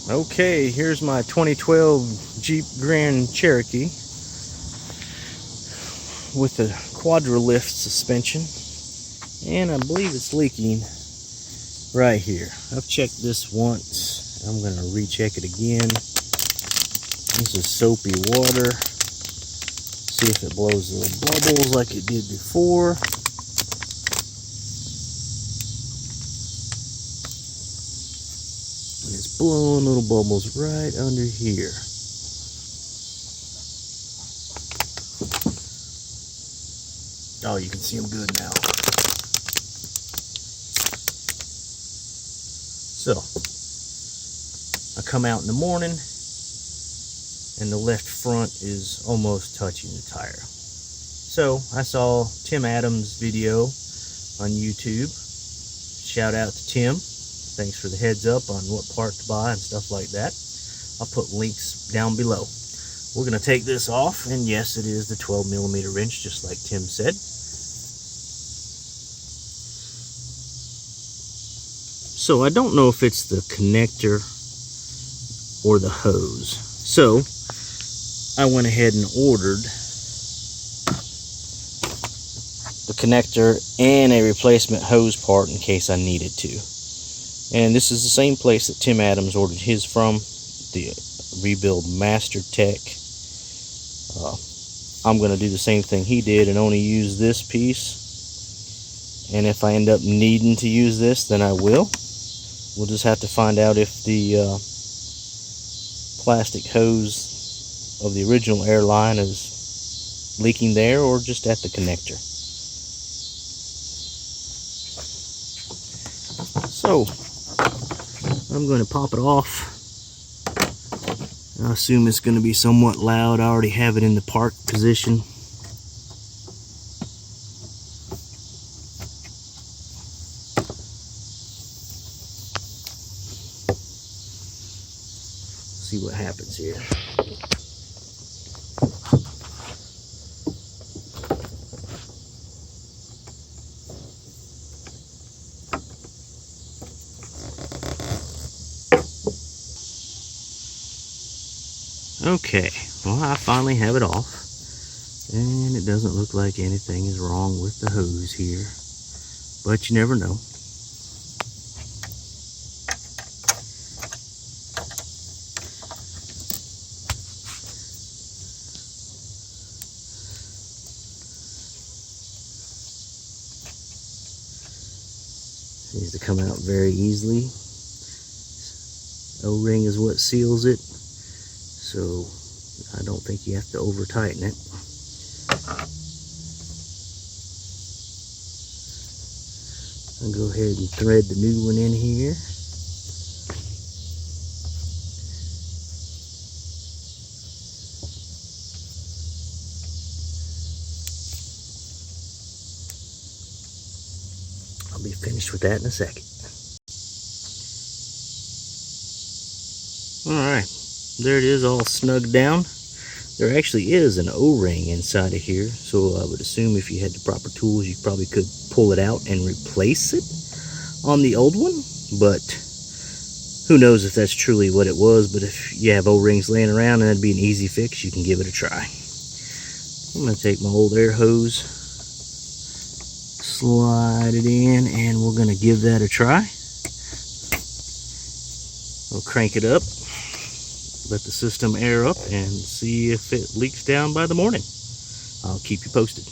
Okay, here's my 2012 Jeep Grand Cherokee with a Quadra-lift suspension, and I believe it's leaking right here. I've checked this once. I'm going to recheck it again. This is soapy water. See if it blows little bubbles like it did before. And it's blowing little bubbles right under here. Oh, you can see them good now. So, I come out in the morning and the left front is almost touching the tire. So, I saw Tim Adams' video on YouTube. Shout out to Tim. Thanks for the heads up on what part to buy and stuff like that. I'll put links down below. We're going to take this off, and yes, it is the 12mm wrench, just like Tim said. So I don't know if it's the connector or the hose. So I went ahead and ordered the connector and a replacement hose part in case I needed to. And this is the same place that Tim Adams ordered his from, the Rebuild Master Tech. I'm going to do the same thing he did and only use this piece. And if I end up needing to use this, then I will. We'll just have to find out if the plastic hose of the original airline is leaking there or just at the connector. So, I'm going to pop it off. I assume it's going to be somewhat loud. I already have it in the park position. See what happens here. Okay, well, I finally have it off, and it doesn't look like anything is wrong with the hose here, but you never know. Needs to come out very easily. O-ring is what seals it, so I don't think you have to over tighten it. I'll go ahead and thread the new one in here. I'll be finished with that in a second. Alright, there it is, all snugged down. There actually is an O-ring inside of here, so I would assume if you had the proper tools you probably could pull it out and replace it on the old one, but who knows if that's truly what it was. But if you have O-rings laying around and that'd be an easy fix, you can give it a try. I'm going to take my old air hose, slide it in, and we're going to give that a try. We'll crank it up, let the system air up, and see if it leaks down by the morning. I'll keep you posted.